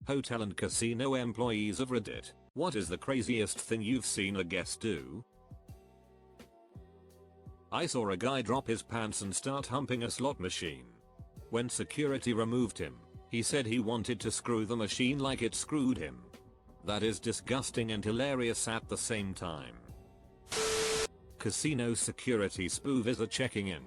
Hotel and casino employees of Reddit, what is the craziest thing you've seen a guest do? I saw a guy drop his pants and start humping a slot machine. When security removed him, he said he wanted to screw the machine like it screwed him. That is disgusting and hilarious at the same time. Casino security spoof is a checking in.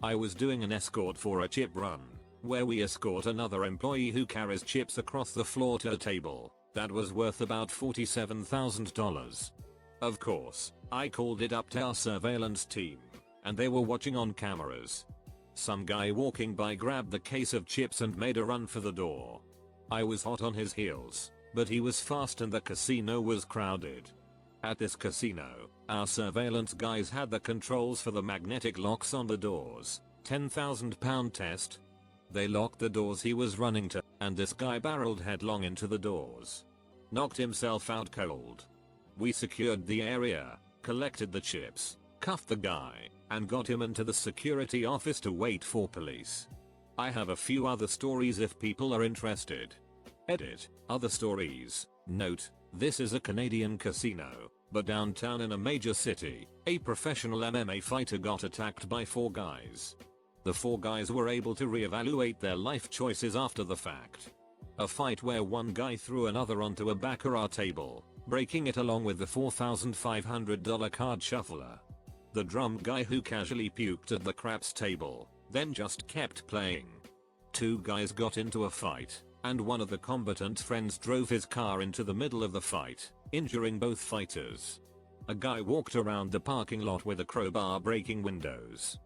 I was doing an escort for a chip run, where we escort another employee who carries chips across the floor to a table that was worth about $47,000. Of course, I called it up to our surveillance team, and they were watching on cameras. Some guy walking by grabbed the case of chips and made a run for the door. I was hot on his heels, but he was fast and the casino was crowded. At this casino, our surveillance guys had the controls for the magnetic locks on the doors. 10,000 pound test. They locked the doors he was running to, and this guy barreled headlong into the doors. Knocked himself out cold. We secured the area, collected the chips, cuffed the guy, and got him into the security office to wait for police. I have a few other stories if people are interested. Edit, other stories. Note, this is a Canadian casino, but downtown in a major city, a professional MMA fighter got attacked by 4 guys. The 4 guys were able to reevaluate their life choices after the fact. A fight where one guy threw another onto a baccarat table, breaking it along with the $4,500 card shuffler. The drum guy who casually puked at the craps table, then just kept playing. 2 guys got into a fight, and one of the combatant's friends drove his car into the middle of the fight, injuring both fighters. A guy walked around the parking lot with a crowbar breaking windows.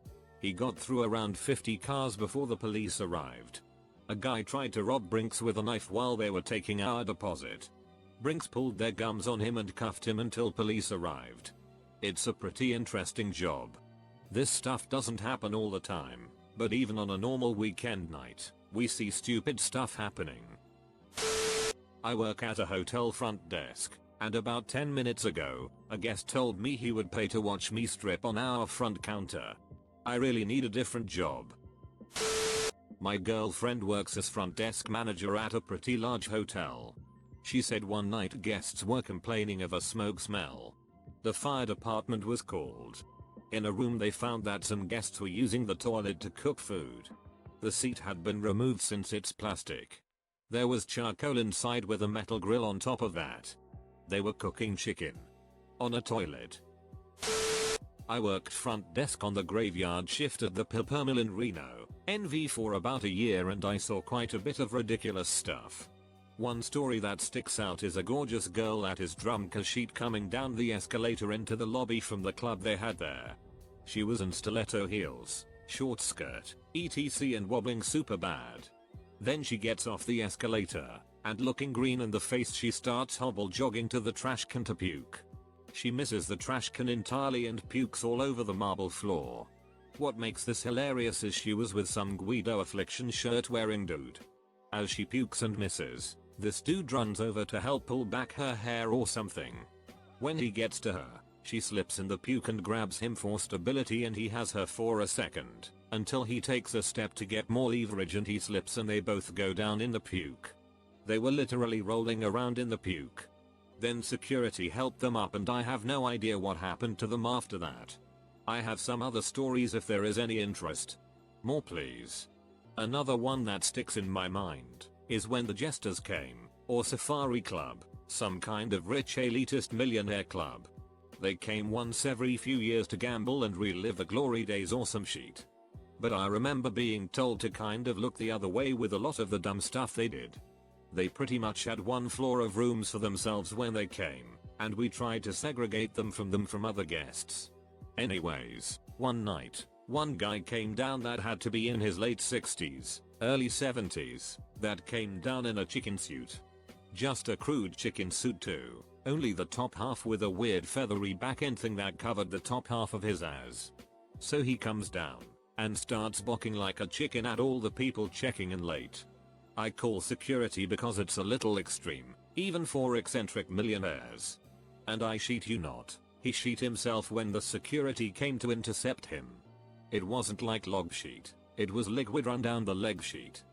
He got through around 50 cars before the police arrived. A guy tried to rob Brinks with a knife while they were taking our deposit. Brinks pulled their gums on him and cuffed him until police arrived. It's a pretty interesting job. This stuff doesn't happen all the time, but even on a normal weekend night, we see stupid stuff happening. I work at a hotel front desk, and about 10 minutes ago, a guest told me he would pay to watch me strip on our front counter. I really need a different job. My girlfriend works as front desk manager at a pretty large hotel. She said one night guests were complaining of a smoke smell. The fire department was called. In a room they found that some guests were using the toilet to cook food. The seat had been removed since it's plastic. There was charcoal inside with a metal grill on top of that. They were cooking chicken on a toilet. I worked front desk on the graveyard shift at the Pimping Midget in Reno, NV for about a year and I saw quite a bit of ridiculous stuff. One story that sticks out is a gorgeous girl that is drunk as she'd coming down the escalator into the lobby from the club they had there. She was in stiletto heels, short skirt, etc and wobbling super bad. Then she gets off the escalator, and looking green in the face she starts hobble jogging to the trash can to puke. She misses the trash can entirely and pukes all over the marble floor. What makes this hilarious is she was with some Guido Affliction shirt wearing dude. As she pukes and misses, this dude runs over to help pull back her hair or something. When he gets to her, she slips in the puke and grabs him for stability and he has her for a second, until he takes a step to get more leverage and he slips and they both go down in the puke. They were literally rolling around in the puke. Then security helped them up and I have no idea what happened to them after that. I have some other stories if there is any interest. More please. Another one that sticks in my mind is when the Jesters came, or Safari Club, some kind of rich elitist millionaire club. They came once every few years to gamble and relive the glory days or some shit. But I remember being told to kind of look the other way with a lot of the dumb stuff they did. They pretty much had one floor of rooms for themselves when they came, and we tried to segregate them from other guests. Anyways, one night, one guy came down that had to be in his late 60s, early 70s, that came down in a chicken suit. Just a crude chicken suit too, only the top half with a weird feathery back end thing that covered the top half of his ass. So he comes down, and starts barking like a chicken at all the people checking in late. I call security because it's a little extreme, even for eccentric millionaires. And I shit you not, he shit himself when the security came to intercept him. It wasn't like log sheet, it was liquid run down the leg sheet.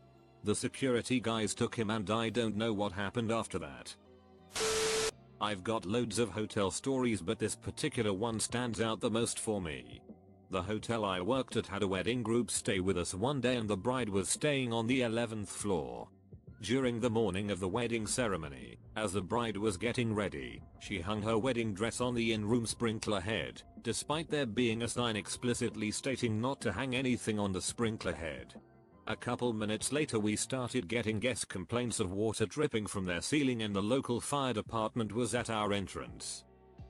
The security guys took him and I don't know what happened after that. I've got loads of hotel stories, but this particular one stands out the most for me. The hotel I worked at had a wedding group stay with us one day and the bride was staying on the 11th floor. During the morning of the wedding ceremony, as the bride was getting ready, she hung her wedding dress on the in-room sprinkler head, despite there being a sign explicitly stating not to hang anything on the sprinkler head. A couple minutes later we started getting guest complaints of water dripping from their ceiling and the local fire department was at our entrance.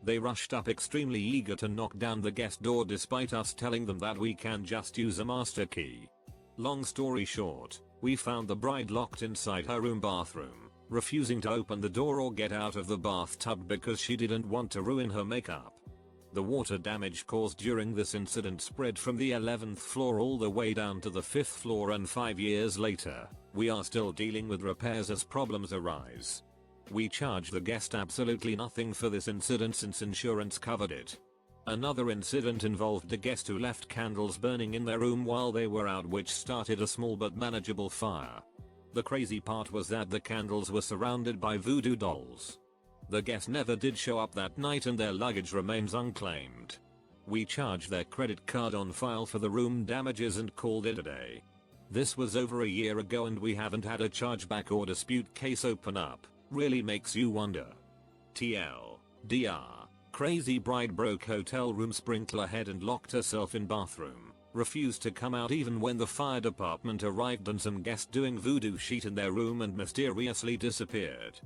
They rushed up extremely eager to knock down the guest door despite us telling them that we can just use a master key. Long story short, we found the bride locked inside her room bathroom, refusing to open the door or get out of the bathtub because she didn't want to ruin her makeup. The water damage caused during this incident spread from the 11th floor all the way down to the 5th floor, and 5 years later, we are still dealing with repairs as problems arise. We charged the guest absolutely nothing for this incident since insurance covered it. Another incident involved a guest who left candles burning in their room while they were out, which started a small but manageable fire. The crazy part was that the candles were surrounded by voodoo dolls. The guest never did show up that night and their luggage remains unclaimed. We charged their credit card on file for the room damages and called it a day. This was over a year ago and we haven't had a chargeback or dispute case open up. Really makes you wonder. TLDR. Crazy bride broke hotel room sprinkler head and locked herself in bathroom. Refused to come out even when the fire department arrived, and some guest doing voodoo sheet in their room and mysteriously disappeared.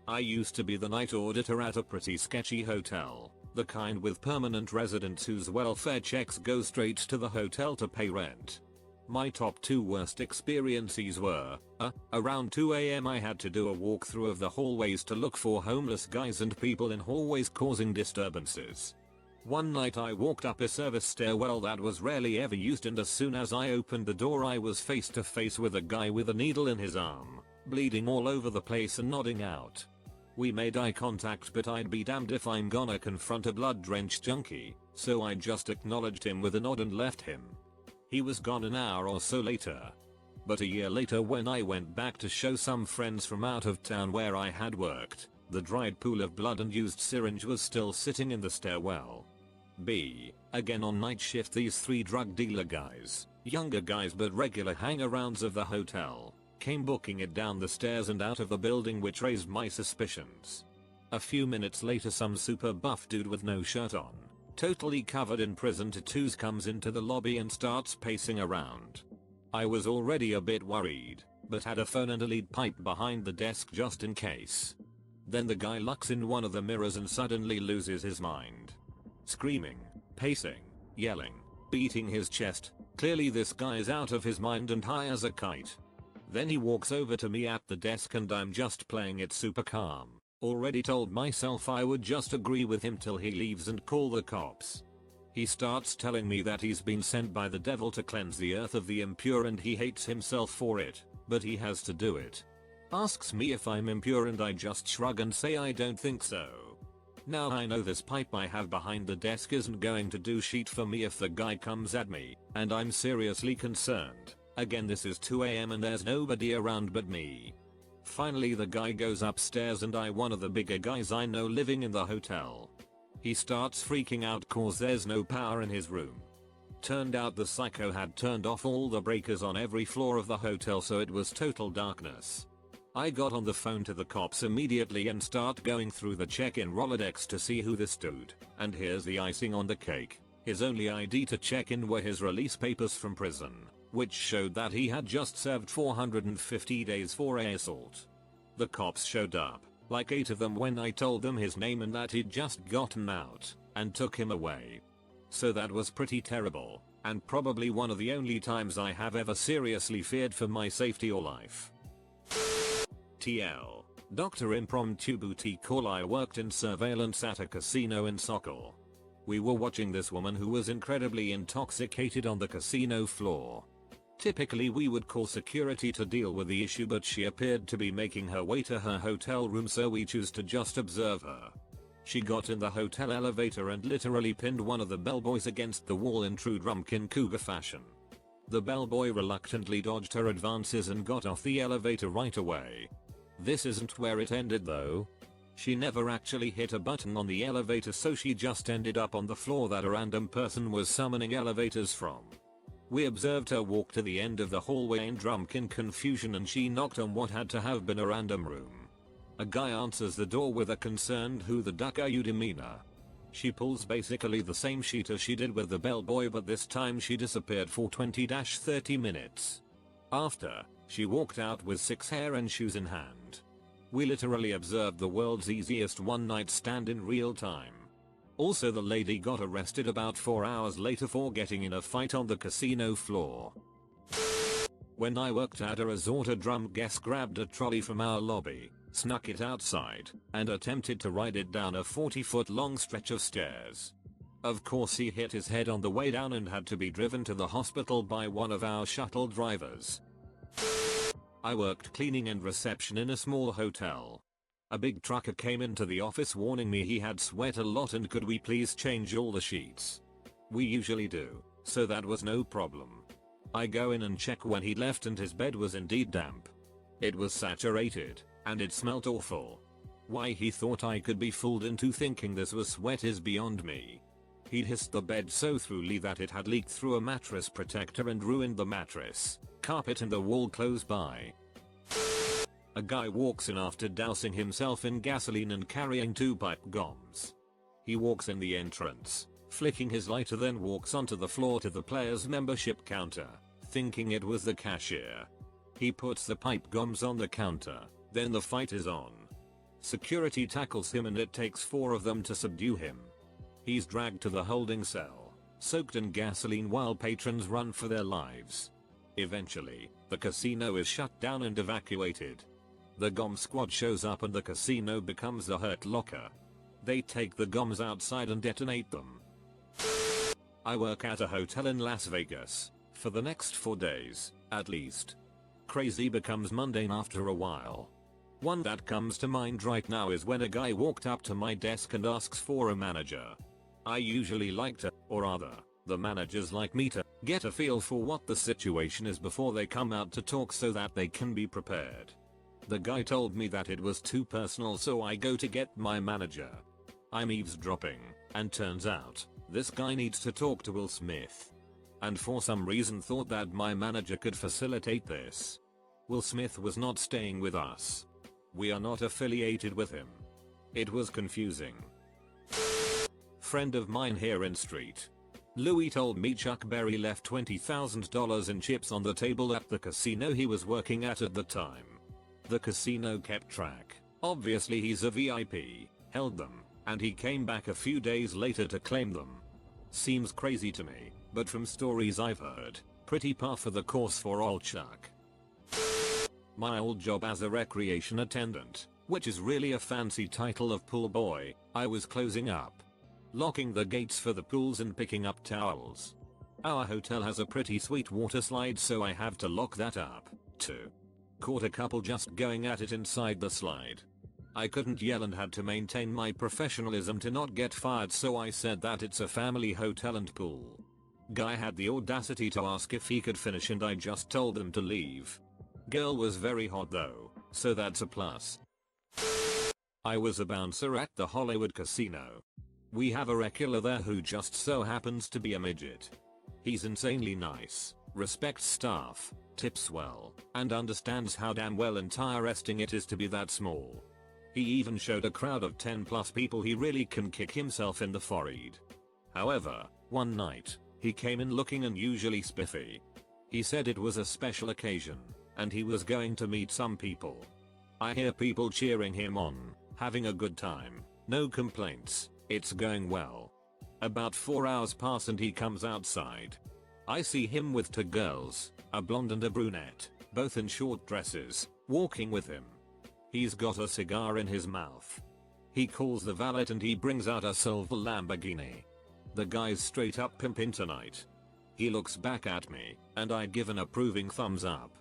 I used to be the night auditor at a pretty sketchy hotel. The kind with permanent residents whose welfare checks go straight to the hotel to pay rent. My top 2 worst experiences were, around 2 AM I had to do a walkthrough of the hallways to look for homeless guys and people in hallways causing disturbances. One night I walked up a service stairwell that was rarely ever used, and as soon as I opened the door I was face to face with a guy with a needle in his arm, bleeding all over the place and nodding out. We made eye contact, but I'd be damned if I'm gonna confront a blood-drenched junkie, so I just acknowledged him with a nod and left him. He was gone an hour or so later. But a year later, when I went back to show some friends from out of town where I had worked, the dried pool of blood and used syringe was still sitting in the stairwell. Again on night shift, these 3 drug dealer guys, younger guys but regular hang-arounds of the hotel, came booking it down the stairs and out of the building, which raised my suspicions. A few minutes later, some super buff dude with no shirt on, totally covered in prison tattoos, comes into the lobby and starts pacing around. I was already a bit worried, but had a phone and a lead pipe behind the desk just in case. Then the guy looks in one of the mirrors and suddenly loses his mind. Screaming, pacing, yelling, beating his chest. Clearly this guy is out of his mind and high as a kite. Then he walks over to me at the desk and I'm just playing it super calm. Already told myself I would just agree with him till he leaves and call the cops. He starts telling me that he's been sent by the devil to cleanse the earth of the impure and he hates himself for it, but he has to do it. Asks me if I'm impure and I just shrug and say I don't think so. Now I know this pipe I have behind the desk isn't going to do shit for me if the guy comes at me, and I'm seriously concerned. Again, this is 2 AM and there's nobody around but me. Finally the guy goes upstairs and one of the bigger guys I know living in the hotel. He starts freaking out cause there's no power in his room. Turned out the psycho had turned off all the breakers on every floor of the hotel, so it was total darkness. I got on the phone to the cops immediately and start going through the check-in Rolodex to see who this dude, and here's the icing on the cake. His only ID to check in were his release papers from prison, which showed that he had just served 450 days for assault. The cops showed up, like 8 of them, when I told them his name and that he'd just gotten out, and took him away. So that was pretty terrible, and probably one of the only times I have ever seriously feared for my safety or life. TL. Dr. Impromptu Boutique Call. I worked in surveillance at a casino in Sokol. We were watching this woman who was incredibly intoxicated on the casino floor. Typically we would call security to deal with the issue, but she appeared to be making her way to her hotel room, so we chose to just observe her. She got in the hotel elevator and literally pinned one of the bellboys against the wall in true Drumkin Cougar fashion. The bellboy reluctantly dodged her advances and got off the elevator right away. This isn't where it ended though. She never actually hit a button on the elevator, so she just ended up on the floor that a random person was summoning elevators from. We observed her walk to the end of the hallway in drunken confusion, and she knocked on what had to have been a random room. A guy answers the door with a concerned "Who the duck are you" demeanor. She pulls basically the same sheet as she did with the bellboy, but this time she disappeared for 20-30 minutes. After, she walked out with 6 hair and shoes in hand. We literally observed the world's easiest one-night stand in real time. Also, the lady got arrested about 4 hours later for getting in a fight on the casino floor. When I worked at a resort, a drunk guest grabbed a trolley from our lobby, snuck it outside, and attempted to ride it down a 40-foot long stretch of stairs. Of course, he hit his head on the way down and had to be driven to the hospital by one of our shuttle drivers. I worked cleaning and reception in a small hotel. A big trucker came into the office warning me he had sweat a lot and could we please change all the sheets. We usually do, so that was no problem. I go in and check when he left, and his bed was indeed damp. It was saturated, and it smelled awful. Why he thought I could be fooled into thinking this was sweat is beyond me. He'd hissed the bed so thoroughly that it had leaked through a mattress protector and ruined the mattress, carpet and the wall close by. A guy walks in after dousing himself in gasoline and carrying 2 pipe bombs. He walks in the entrance, flicking his lighter, then walks onto the floor to the player's membership counter, thinking it was the cashier. He puts the pipe bombs on the counter, then the fight is on. Security tackles him and it takes 4 of them to subdue him. He's dragged to the holding cell, soaked in gasoline while patrons run for their lives. Eventually, the casino is shut down and evacuated. The GOM squad shows up and the casino becomes the Hurt Locker. They take the GOMs outside and detonate them. I work at a hotel in Las Vegas, for the next 4 days, at least. Crazy becomes mundane after a while. One that comes to mind right now is when a guy walked up to my desk and asks for a manager. I usually like to, or rather, the managers like me to, get a feel for what the situation is before they come out to talk so that they can be prepared. The guy told me that it was too personal, so I go to get my manager. I'm eavesdropping, and turns out, this guy needs to talk to Will Smith. And for some reason thought that my manager could facilitate this. Will Smith was not staying with us. We are not affiliated with him. It was confusing. Friend of mine here in street. Louis told me Chuck Berry left $20,000 in chips on the table at the casino he was working at the time. The casino kept track. Obviously he's a VIP, held them, and he came back a few days later to claim them. Seems crazy to me, but from stories I've heard, pretty par for the course for old Chuck. My old job as a recreation attendant, which is really a fancy title of pool boy, I was closing up, locking the gates for the pools and picking up towels. Our hotel has a pretty sweet water slide, so I have to lock that up, too. Caught a couple just going at it inside the slide. I couldn't yell and had to maintain my professionalism to not get fired, so I said that it's a family hotel and pool. Guy had the audacity to ask if he could finish and I just told them to leave. Girl was very hot though, so that's a plus. I was a bouncer at the Hollywood casino. We have a regular there who just so happens to be a midget. He's insanely nice, respects staff, tips well, and understands how damn well interesting it is to be that small. He even showed a crowd of 10 plus people he really can kick himself in the forehead. However, one night, he came in looking unusually spiffy. He said it was a special occasion, and he was going to meet some people. I hear people cheering him on, having a good time, no complaints, it's going well. About 4 hours pass and he comes outside. I see him with 2 girls, a blonde and a brunette, both in short dresses, walking with him. He's got a cigar in his mouth. He calls the valet and he brings out a silver Lamborghini. The guy's straight up pimping tonight. He looks back at me, and I give an approving thumbs up.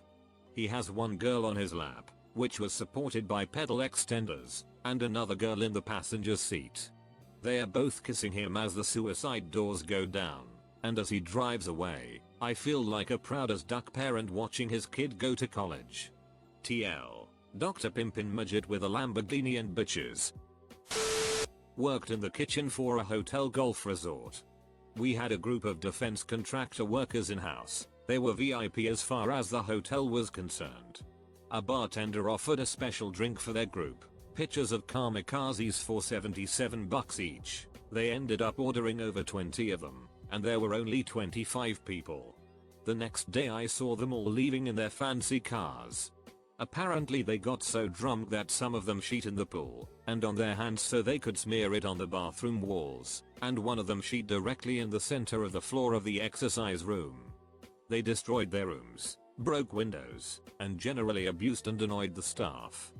He has one girl on his lap, which was supported by pedal extenders, and another girl in the passenger seat. They are both kissing him as the suicide doors go down, and as he drives away, I feel like a proud as duck parent watching his kid go to college. TL. Dr. Pimping Midget with a Lamborghini and bitches. Worked in the kitchen for a hotel golf resort. We had a group of defense contractor workers in-house. They were VIP as far as the hotel was concerned. A bartender offered a special drink for their group. Pitchers of kamikazes for $77 each. They ended up ordering over 20 of them, and there were only 25 people. The next day I saw them all leaving in their fancy cars. Apparently they got so drunk that some of them shit in the pool, and on their hands so they could smear it on the bathroom walls, and one of them shit directly in the center of the floor of the exercise room. They destroyed their rooms, broke windows, and generally abused and annoyed the staff.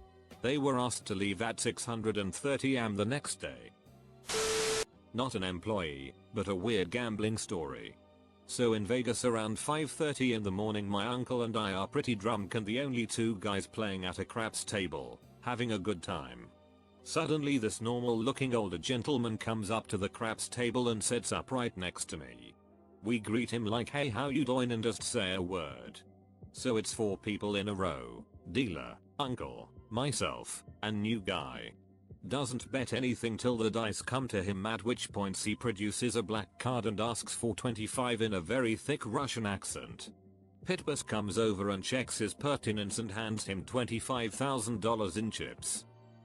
They were asked to leave at 6:30 am the next day. Not an employee, but a weird gambling story. So in Vegas around 5:30 in the morning my uncle and I are pretty drunk and the only two guys playing at a craps table, having a good time. Suddenly this normal looking older gentleman comes up to the craps table and sits up right next to me. We greet him like hey how you doing and just say a word. So it's 4 people in a row, dealer, uncle, myself, and new guy. Doesn't bet anything till the dice come to him, at which point he produces a black card and asks for 25 in a very thick Russian accent. Pitbus comes over and checks his pertinence and hands him $25,000 in chips.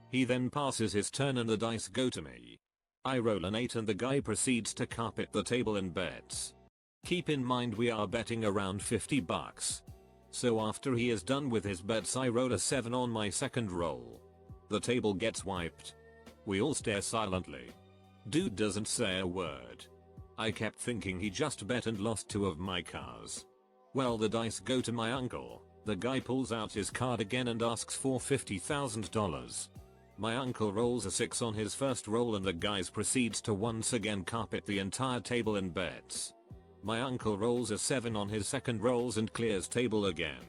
He then passes his turn and the dice go to me. I roll an 8 and the guy proceeds to carpet the table and bets. Keep in mind we are betting around $50. So after he is done with his bets I roll a 7 on my second roll. The table gets wiped. We all stare silently. Dude doesn't say a word. I kept thinking he just bet and lost 2 of my cars. Well, the dice go to my uncle. The guy pulls out his card again and asks for $50,000. My uncle rolls a 6 on his first roll and the guy proceeds to once again carpet the entire table and bets. My uncle rolls a 7 on his second rolls and clears table again.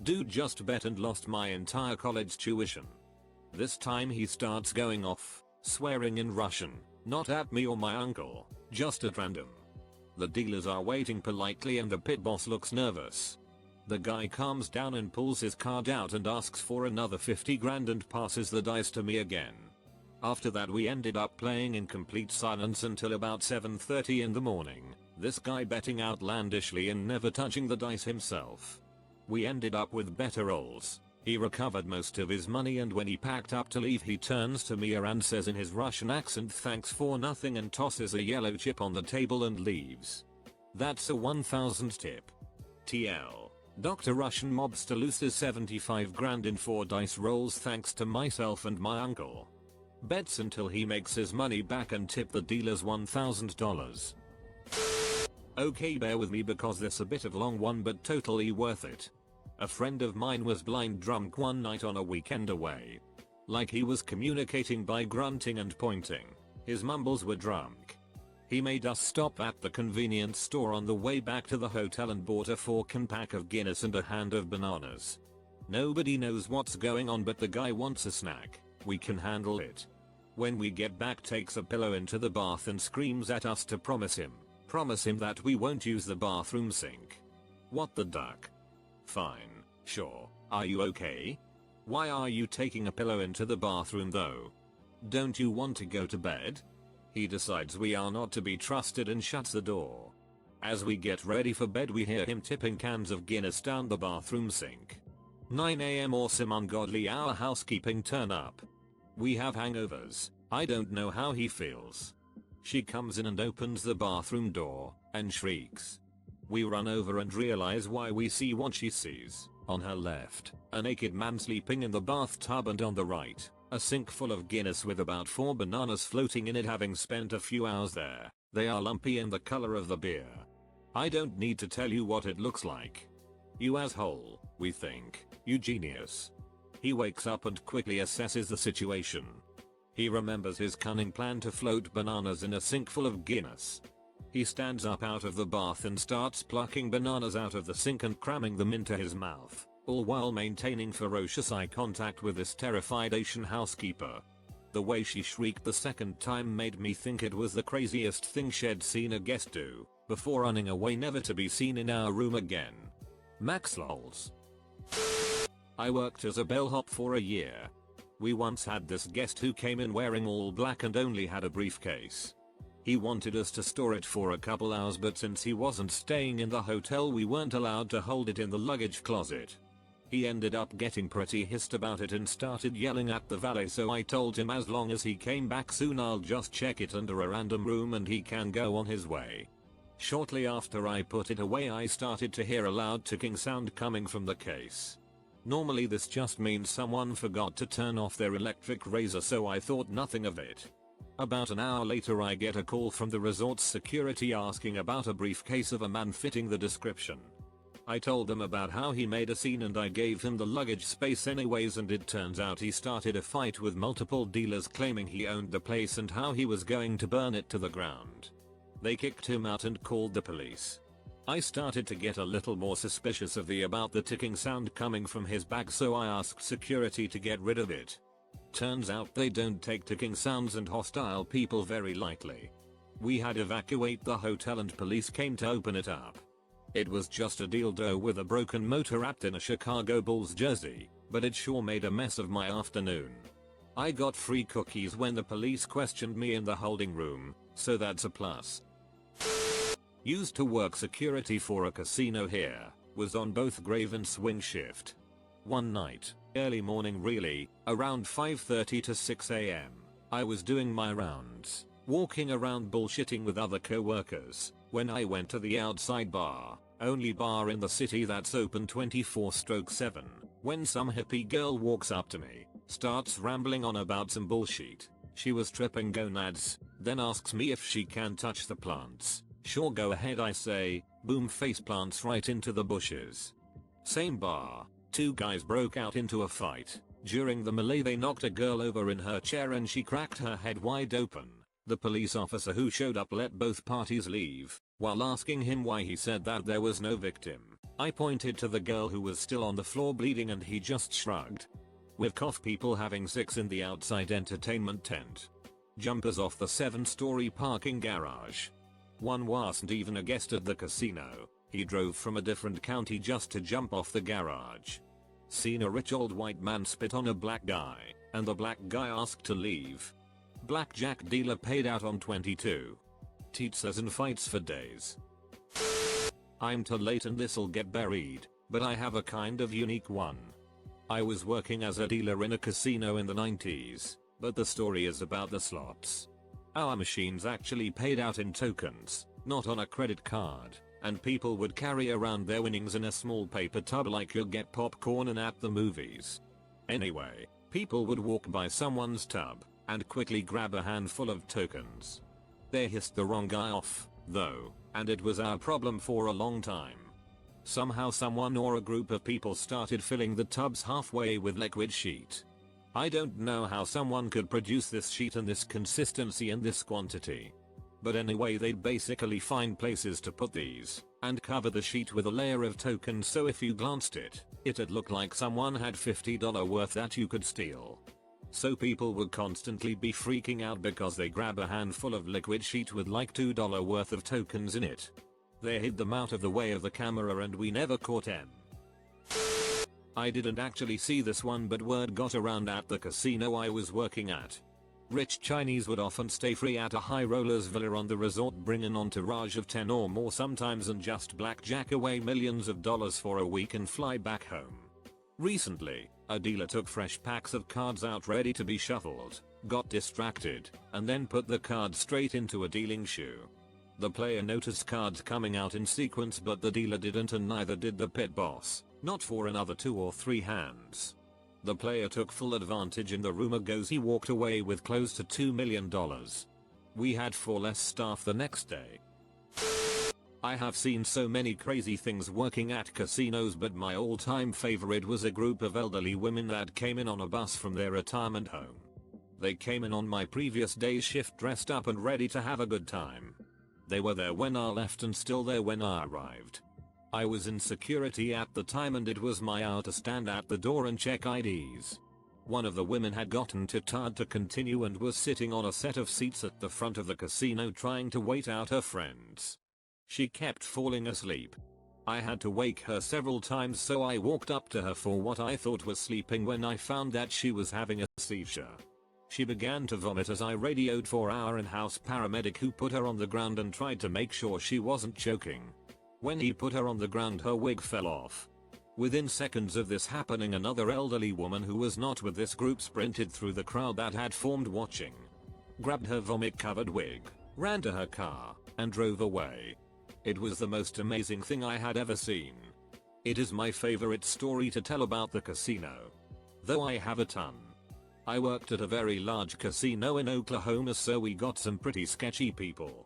Dude just bet and lost my entire college tuition. This time he starts going off, swearing in Russian, not at me or my uncle, just at random. The dealers are waiting politely and the pit boss looks nervous. The guy calms down and pulls his card out and asks for another 50 grand and passes the dice to me again. After that we ended up playing in complete silence until about 7:30 in the morning, this guy betting outlandishly and never touching the dice himself. We ended up with better rolls. He recovered most of his money and when he packed up to leave he turns to me and says in his Russian accent thanks for nothing and tosses a yellow chip on the table and leaves. That's a 1,000 tip. TL. Dr. Russian mobster loses 75 grand in 4 dice rolls thanks to myself and my uncle. Bets until he makes his money back and tip the dealers $1,000. Okay, bear with me because this a bit of long one but totally worth it. A friend of mine was blind drunk one night on a weekend away. Like he was communicating by grunting and pointing. His mumbles were drunk. He made us stop at the convenience store on the way back to the hotel and bought a 4-can-pack of Guinness and a hand of bananas. Nobody knows what's going on but the guy wants a snack. We can handle it. When we get back takes a pillow into the bath and screams at us to promise him that we won't use the bathroom sink. What the duck? Fine, sure, are you okay? Why are you taking a pillow into the bathroom though? Don't you want to go to bed? He decides we are not to be trusted and shuts the door. As we get ready for bed we hear him tipping cans of Guinness down the bathroom sink. 9 AM awesome ungodly hour housekeeping turn up. We have hangovers, I don't know how he feels. She comes in and opens the bathroom door, and shrieks. We run over and realize why we see what she sees. On her left, a naked man sleeping in the bathtub and on the right, a sink full of Guinness with about 4 bananas floating in it having spent a few hours there. They are lumpy in the color of the beer. I don't need to tell you what it looks like. You asshole, we think. You genius. He wakes up and quickly assesses the situation. He remembers his cunning plan to float bananas in a sink full of Guinness. He stands up out of the bath and starts plucking bananas out of the sink and cramming them into his mouth, all while maintaining ferocious eye contact with this terrified Asian housekeeper. The way she shrieked the second time made me think it was the craziest thing she'd seen a guest do. before running away never to be seen in our room again. Max lols. I worked as a bellhop for a year. We once had this guest who came in wearing all black and only had a briefcase. He wanted us to store it for a couple hours, but since he wasn't staying in the hotel we weren't allowed to hold it in the luggage closet. He ended up getting pretty hissed about it and started yelling at the valet, so I told him as long as he came back soon I'll just check it under a random room and he can go on his way. Shortly after I put it away I started to hear a loud ticking sound coming from the case. Normally this just means someone forgot to turn off their electric razor, so I thought nothing of it. About an hour later I get a call from the resort's security asking about a briefcase of a man fitting the description. I told them about how he made a scene and I gave him the luggage space anyways, and it turns out he started a fight with multiple dealers claiming he owned the place and how he was going to burn it to the ground. They kicked him out and called the police. I started to get a little more suspicious about the ticking sound coming from his bag, so I asked security to get rid of it. Turns out they don't take ticking sounds and hostile people very lightly. We had to evacuate the hotel and police came to open it up. It was just a dildo with a broken motor wrapped in a Chicago Bulls jersey, but it sure made a mess of my afternoon. I got free cookies when the police questioned me in the holding room, so that's a plus. Used to work security for a casino here, was on both grave and swing shift. One night, early morning really, around 5:30 to 6 am, I was doing my rounds, walking around bullshitting with other co-workers, when I went to the outside bar, only bar in the city that's open 24/7, when some hippie girl walks up to me, starts rambling on about some bullshit. She was tripping gonads, then asks me if she can touch the plants. Sure, go ahead, I say, boom, face plants right into the bushes. Same bar, two guys broke out into a fight. During the melee they knocked a girl over in her chair and she cracked her head wide open. The police officer who showed up let both parties leave. While asking him why he said that there was no victim, I pointed to the girl who was still on the floor bleeding and he just shrugged. With people having sex in the outside entertainment tent. Jumpers off the 7-story parking garage. One wasn't even a guest at the casino, he drove from a different county just to jump off the garage. Seen a rich old white man spit on a black guy, and the black guy asked to leave. Blackjack dealer paid out on 22. Teats and fights for days. I'm too late and this'll get buried, but I have a kind of unique one. I was working as a dealer in a casino in the 90s, but the story is about the slots. Our machines actually paid out in tokens, not on a credit card, and people would carry around their winnings in a small paper tub like you'll get popcorn in at the movies. Anyway, people would walk by someone's tub and quickly grab a handful of tokens. They hissed the wrong guy off, though, and it was our problem for a long time. Somehow someone or a group of people started filling the tubs halfway with liquid sheet. I don't know how someone could produce this sheet in this consistency and this quantity. But anyway, they'd basically find places to put these, and cover the sheet with a layer of tokens so if you glanced it'd look like someone had $50 worth that you could steal. So people would constantly be freaking out because they grab a handful of liquid sheet with like $2 worth of tokens in it. They hid them out of the way of the camera and we never caught them. I didn't actually see this one, but word got around at the casino I was working at. Rich Chinese would often stay free at a high rollers villa on the resort, bring an entourage of 10 or more sometimes, and just blackjack away millions of dollars for a week and fly back home. Recently, a dealer took fresh packs of cards out ready to be shuffled, got distracted, and then put the cards straight into a dealing shoe. The player noticed cards coming out in sequence, but the dealer didn't, and neither did the pit boss, not for another 2 or 3 hands. The player took full advantage and the rumor goes he walked away with close to $2 million. We had 4 less staff the next day. I have seen so many crazy things working at casinos, but my all-time favorite was a group of elderly women that came in on a bus from their retirement home. They came in on my previous day's shift dressed up and ready to have a good time. They were there when I left and still there when I arrived. I was in security at the time and it was my hour to stand at the door and check IDs. One of the women had gotten too tired to continue and was sitting on a set of seats at the front of the casino trying to wait out her friends. She kept falling asleep. I had to wake her several times, so I walked up to her for what I thought was sleeping when I found that she was having a seizure. She began to vomit as I radioed for our in-house paramedic, who put her on the ground and tried to make sure she wasn't choking. When he put her on the ground, her wig fell off. Within seconds of this happening, another elderly woman who was not with this group sprinted through the crowd that had formed watching, grabbed her vomit-covered wig, ran to her car, and drove away. It was the most amazing thing I had ever seen. It is my favorite story to tell about the casino, though I have a ton. I worked at a very large casino in Oklahoma, so we got some pretty sketchy people.